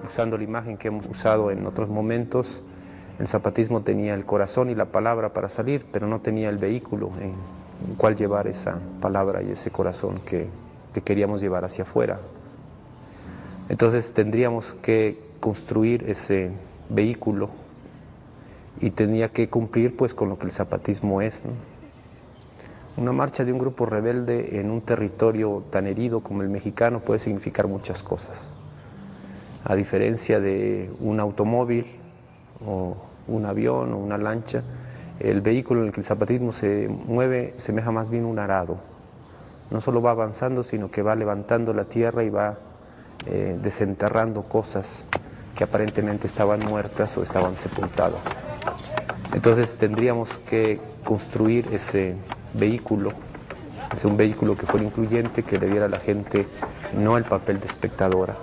usando la imagen que hemos usado en otros momentos, el zapatismo tenía el corazón y la palabra para salir, pero no tenía el vehículo en cual llevar esa palabra y ese corazón que queríamos llevar hacia afuera. Entonces tendríamos que construir ese vehículo y tenía que cumplir pues con lo que el zapatismo es, ¿no? Una marcha de un grupo rebelde en un territorio tan herido como el mexicano puede significar muchas cosas. A diferencia de un automóvil o un avión o una lancha, el vehículo en el que el zapatismo se mueve semeja más bien un arado. No solo va avanzando, sino que va levantando la tierra y va desenterrando cosas que aparentemente estaban muertas o estaban sepultadas. Entonces tendríamos que construir ese vehículo, es un vehículo que fuera incluyente, que le diera a la gente no el papel de espectadora.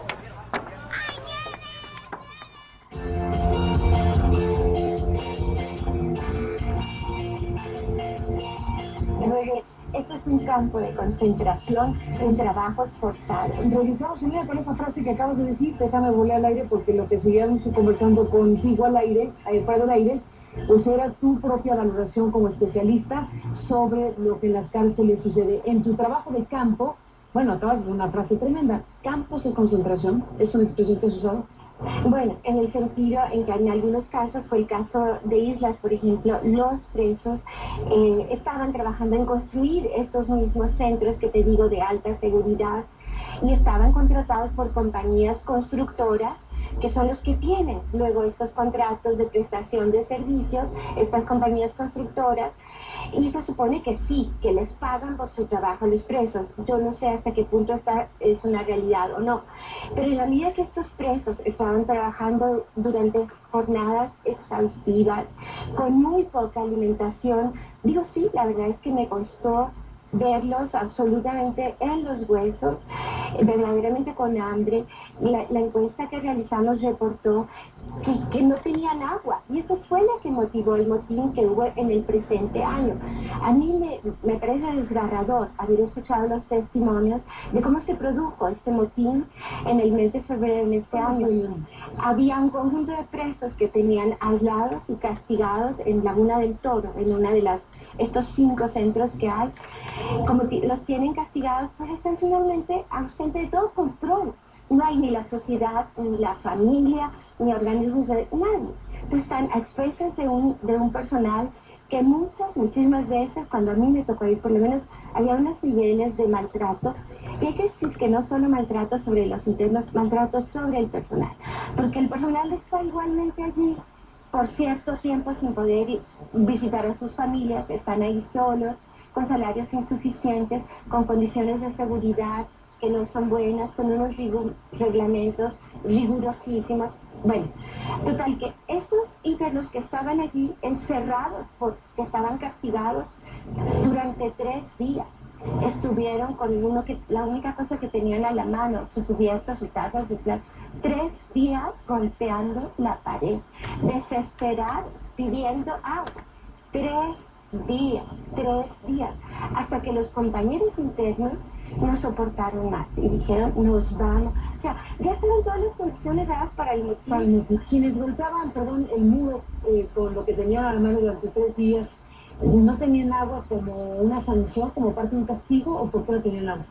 Esto es un campo de concentración en trabajos forzados. Revisamos, señora, con esa frase que acabas de decir, déjame volar al aire, porque lo que seguíamos conversando contigo al aire, fuera del aire, pues era tu propia valoración como especialista sobre lo que en las cárceles sucede. En tu trabajo de campo, bueno, acabas de hacer una frase tremenda, campos de concentración, ¿es una expresión que has usado? Bueno, en el sentido en que en algunos casos, fue el caso de Islas, por ejemplo, los presos estaban trabajando en construir estos mismos centros que te digo de alta seguridad y estaban contratados por compañías constructoras que son los que tienen luego estos contratos de prestación de servicios, estas compañías constructoras, y se supone que sí, que les pagan por su trabajo a los presos. Yo no sé hasta qué punto esta es una realidad o no, pero en la medida que estos presos estaban trabajando durante jornadas exhaustivas, con muy poca alimentación, digo sí, la verdad es que me costó verlos absolutamente en los huesos, verdaderamente con hambre. La encuesta que realizamos reportó que no tenían agua, y eso fue lo que motivó el motín que hubo en el presente año. A mí me parece desgarrador haber escuchado los testimonios de cómo se produjo este motín en el mes de febrero en este año. Había un conjunto de presos que tenían aislados y castigados en Laguna del Toro, en una de estos 5 centros que hay. Como los tienen castigados, pues están finalmente ausentes de todo control. No hay ni la sociedad, ni la familia, ni organismos de nadie. Entonces están a expensas de un personal que muchísimas veces, cuando a mí me tocó ir, por lo menos había unos niveles de maltrato. Y hay que decir que no solo maltrato sobre los internos, maltrato sobre el personal. Porque el personal está igualmente allí por cierto tiempo sin poder visitar a sus familias, están ahí solos, con salarios insuficientes, con condiciones de seguridad que no son buenas, con unos reglamentos rigurosísimos. Bueno, total que estos internos que estaban allí encerrados, que estaban castigados durante 3 días, estuvieron con la única cosa que tenían a la mano, su cubierto, su taza, su plato, 3 días golpeando la pared, desesperados, pidiendo agua. 3 días, hasta que los compañeros internos no soportaron más y dijeron, nos vamos. O sea, ya estaban todas las condiciones dadas para el motín. Quienes golpeaban, el muro con lo que tenían a la mano durante 3 días, ¿no tenían agua como una sanción, como parte de un castigo, o por qué no tenían agua?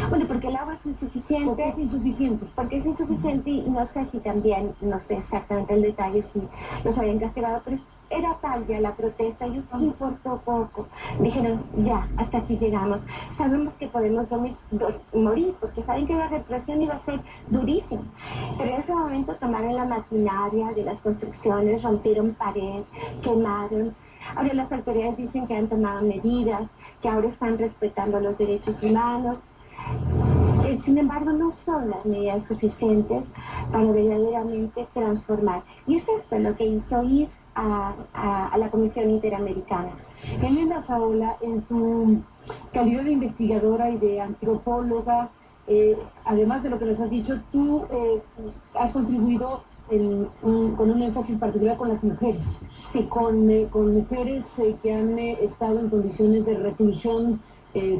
Bueno, porque el agua es insuficiente. ¿Por qué es insuficiente? Porque es insuficiente y no sé si también, no sé exactamente el detalle, si los habían castigado, pero era tal ya la protesta, ellos les importó poco. Dijeron, ya, hasta aquí llegamos. Sabemos que podemos morir, porque saben que la represión iba a ser durísima. Pero en ese momento tomaron la maquinaria de las construcciones, rompieron pared, quemaron. Ahora las autoridades dicen que han tomado medidas, que ahora están respetando los derechos humanos. Sin embargo, no son las medidas suficientes para verdaderamente transformar. Y es esto lo que hizo ir a la Comisión Interamericana. Elena Saola, en tu calidad de investigadora y de antropóloga, además de lo que nos has dicho, tú has contribuido con un énfasis particular con las mujeres. Sí. Con mujeres que han estado en condiciones de reclusión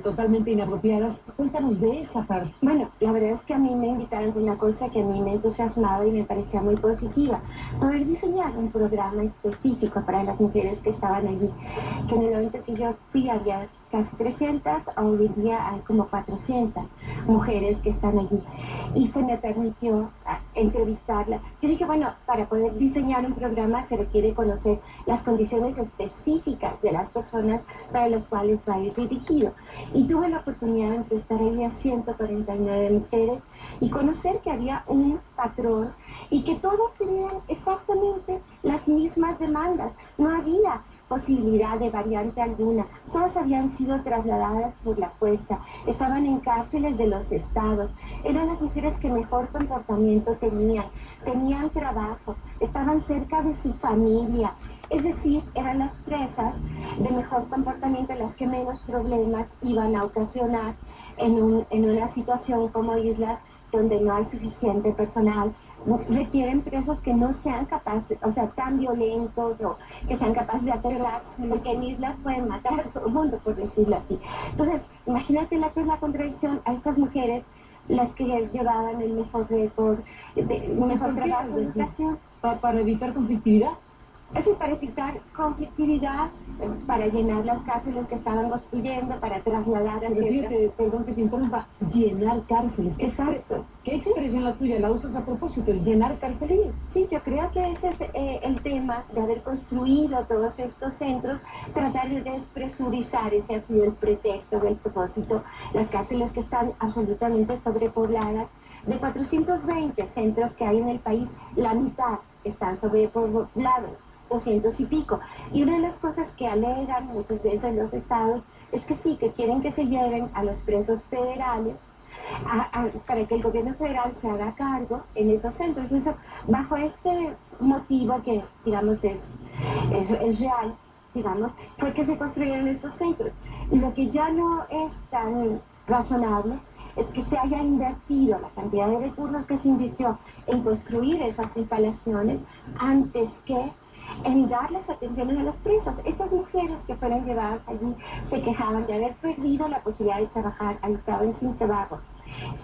totalmente inapropiadas. Cuéntanos de esa parte. Bueno, la verdad es que a mí me invitaron de una cosa que a mí me entusiasmaba y me parecía muy positiva, poder diseñar un programa específico para las mujeres que estaban allí, que en el momento que yo fui había casi 300, hoy en día hay como 400 mujeres que están allí, y se me permitió entrevistarla. Yo dije, bueno, para poder diseñar un programa se requiere conocer las condiciones específicas de las personas para las cuales va a ir dirigido, y tuve la oportunidad de entrevistar ahí a 149 mujeres y conocer que había un patrón y que todas tenían exactamente las mismas demandas, no había posibilidad de variante alguna, todas habían sido trasladadas por la fuerza, estaban en cárceles de los estados, eran las mujeres que mejor comportamiento tenían trabajo, estaban cerca de su familia, es decir, eran las presas de mejor comportamiento las que menos problemas iban a ocasionar en una situación como Islas, donde no hay suficiente personal. Requieren presos que no sean capaces, o sea, tan violentos o que sean capaces de atacar, porque en Islas pueden matar a todo el mundo, por decirlo así. Entonces, imagínate la que es la contradicción a estas mujeres, las que llevaban el mejor récord, mejor trabajo de educación. Para evitar conflictividad. Es decir, para evitar conflictividad, para llenar las cárceles que estaban construyendo, para trasladar a ciertas... Perdón que te interrumpa, llenar cárceles. Exacto. ¿Qué expresión la tuya? ¿La usas a propósito, el llenar cárceles? Sí, sí, yo creo que ese es el tema de haber construido todos estos centros, tratar de despresurizar, ese ha sido el pretexto, el propósito, las cárceles que están absolutamente sobrepobladas. De 420 centros que hay en el país, la mitad están sobrepoblados, 200 y pico. Y una de las cosas que alegan muchas veces los estados es que sí, que quieren que se lleven a los presos federales para que el gobierno federal se haga cargo en esos centros. Eso, bajo este motivo que, digamos, es real, digamos, fue que se construyeron estos centros. Lo que ya no es tan razonable es que se haya invertido la cantidad de recursos que se invirtió en construir esas instalaciones antes que en darles atenciones a los presos. Estas mujeres que fueron llevadas allí se quejaban de haber perdido la posibilidad de trabajar, ahí estaban sin trabajo,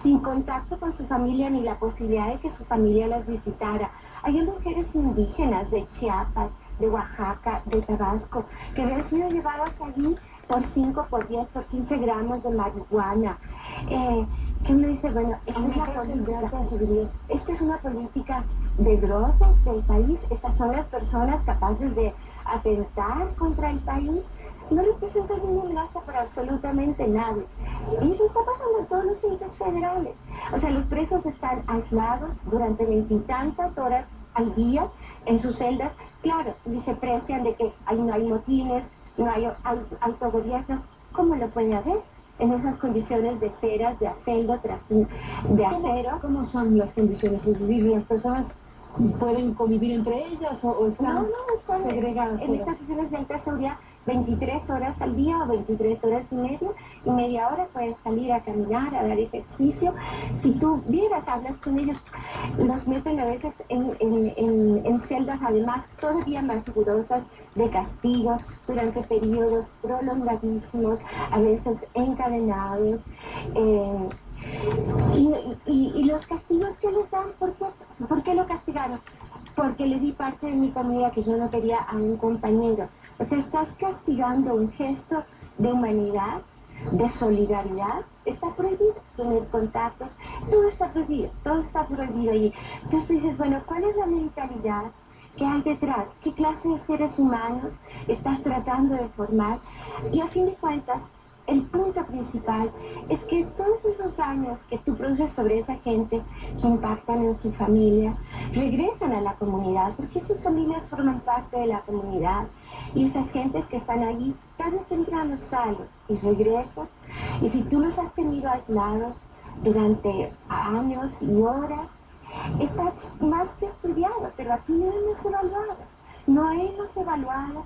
sin contacto con su familia ni la posibilidad de que su familia las visitara. Hay mujeres indígenas de Chiapas, de Oaxaca, de Tabasco, que habían sido llevadas allí por 5, por 10, por 15 gramos de marihuana. Que uno dice, bueno, esta es la política de seguridad. Esta es una política de drogas del país. Estas son las personas capaces de atentar contra el país. No representan ninguna amenaza para absolutamente nadie. Y eso está pasando en todos los centros federales. O sea, los presos están aislados durante 20 y tantas horas al día en sus celdas, claro, y se precian de que no hay motines, no hay autogobierno. ¿Cómo lo puede haber en esas condiciones de ceras, de acero, de acero? ¿Cómo son las condiciones? Es decir, las personas pueden convivir entre ellas o están están segregadas. En estas condiciones de alta seguridad, 23 horas al día o 23 horas y media hora puedes salir a caminar, a dar ejercicio. Si tú vieras, hablas con ellos, los meten a veces en celdas, además todavía más rigurosas de castigo durante periodos prolongadísimos, a veces encadenados. Y los castigos que les dan, ¿por qué lo castigaron? Porque le di parte de mi comida que yo no quería a un compañero. O sea, estás castigando un gesto de humanidad, de solidaridad. Está prohibido tener contactos, todo está prohibido allí. Entonces tú dices, bueno, ¿cuál es la mentalidad que hay detrás? ¿Qué clase de seres humanos estás tratando de formar? Y a fin de cuentas, el punto principal es que todos esos daños que tú produces sobre esa gente que impactan en su familia, regresan a la comunidad, porque esas familias forman parte de la comunidad y esas gentes que están allí tarde o temprano salen y regresan. Y si tú los has tenido aislados durante años y horas, estás más que estudiado, pero aquí no hemos evaluado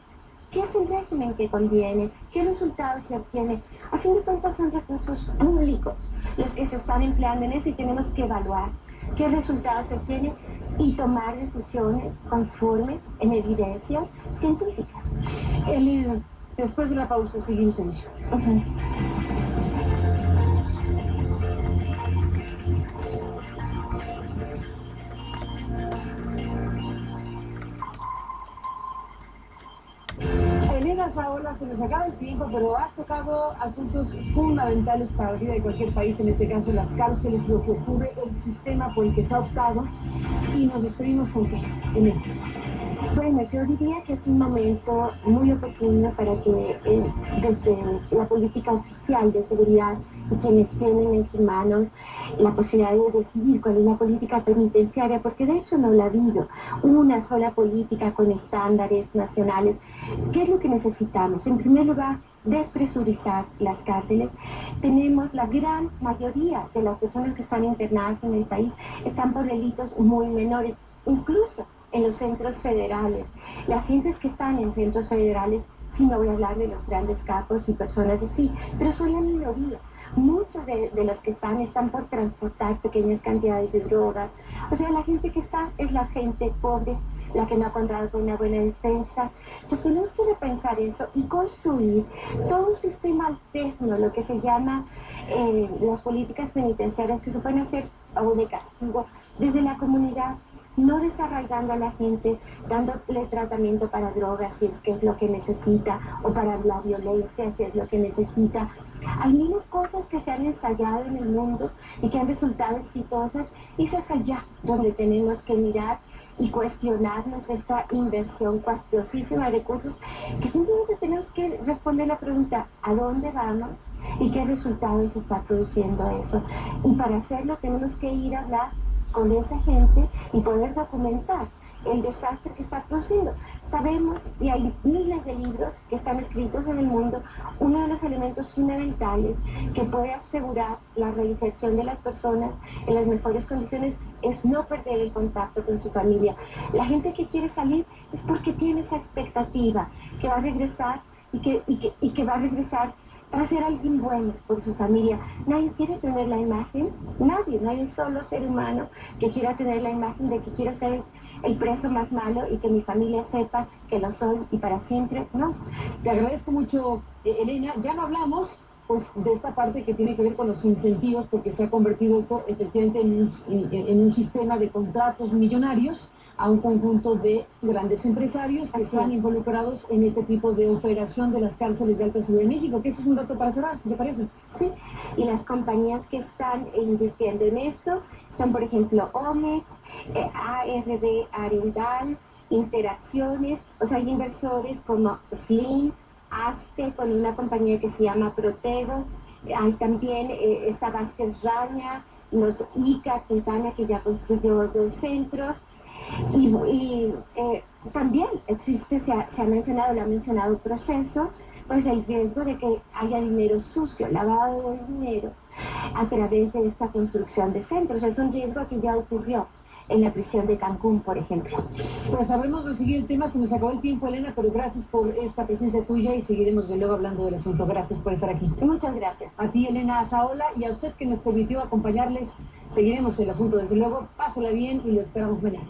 qué es el régimen que conviene, qué resultados se obtiene. A fin de cuentas son recursos públicos los que se están empleando en eso y tenemos que evaluar qué resultados se obtienen y tomar decisiones conforme en evidencias científicas. Después de la pausa seguimos en ello. Saola, se nos acaba el tiempo, pero has tocado asuntos fundamentales para la vida de cualquier país, en este caso las cárceles, lo que ocurre, el sistema por el que se ha optado, y nos despedimos con qué, Elena. Bueno, yo diría que es un momento muy oportuno para que desde la política oficial de seguridad y quienes tienen en sus manos la posibilidad de decidir cuál es la política penitenciaria, porque de hecho no la ha habido una sola política con estándares nacionales. ¿Qué es lo que necesitamos? En primer lugar, despresurizar las cárceles. Tenemos la gran mayoría de las personas que están internadas en el país están por delitos muy menores, incluso en los centros federales. Las gentes que están en centros federales, sí, no voy a hablar de los grandes capos y personas así, pero son la minoría. Muchos de los que están por transportar pequeñas cantidades de drogas. O sea, la gente que está es la gente pobre, la que no ha contado con una buena defensa. Entonces tenemos que repensar eso y construir todo un sistema alterno, lo que se llama las políticas penitenciarias que se pueden hacer o de castigo desde la comunidad, no desarraigando a la gente, dándole tratamiento para drogas si es que es lo que necesita, o para la violencia si es lo que necesita. Hay miles cosas que se han ensayado en el mundo y que han resultado exitosas, y es allá donde tenemos que mirar y cuestionarnos esta inversión cuantiosísima de recursos, que simplemente tenemos que responder la pregunta: ¿a dónde vamos? ¿Y qué resultados está produciendo eso? Y para hacerlo tenemos que ir a hablar con esa gente y poder documentar el desastre que está produciendo. Sabemos, y hay miles de libros que están escritos en el mundo, uno de los elementos fundamentales que puede asegurar la reinserción de las personas en las mejores condiciones es no perder el contacto con su familia. La gente que quiere salir es porque tiene esa expectativa que va a regresar y que va a regresar para ser alguien bueno por su familia. Nadie quiere tener la imagen, nadie, no hay un solo ser humano que quiera tener la imagen de que quiero ser el preso más malo y que mi familia sepa que lo soy y para siempre. No. Te agradezco mucho, Elena. Ya no hablamos pues de esta parte que tiene que ver con los incentivos, porque se ha convertido esto efectivamente en un sistema de contratos millonarios a un conjunto de grandes empresarios que están involucrados en este tipo de operación de las cárceles de alta seguridad de México, que ese es un dato para cerrar, ¿sí te parece? Sí, y las compañías que están invirtiendo en esto son, por ejemplo, Omex, ARD Arendal, Interacciones, o sea, hay inversores como Slim, ASPE, con una compañía que se llama Protego, hay también está Vázquez Raña, los ICA Quintana, que ya construyó 2 centros, y también existe, se ha mencionado, lo ha mencionado Proceso, pues el riesgo de que haya dinero sucio, lavado de dinero, a través de esta construcción de centros. Es un riesgo que ya ocurrió en la prisión de Cancún, por ejemplo. Pues sabremos de seguir el tema, se nos acabó el tiempo, Elena, pero gracias por esta presencia tuya y seguiremos de luego hablando del asunto. Gracias por estar aquí. Muchas gracias. A ti, Elena Saola, y a usted que nos permitió acompañarles. Seguiremos el asunto, desde luego. Pásala bien y lo esperamos mañana.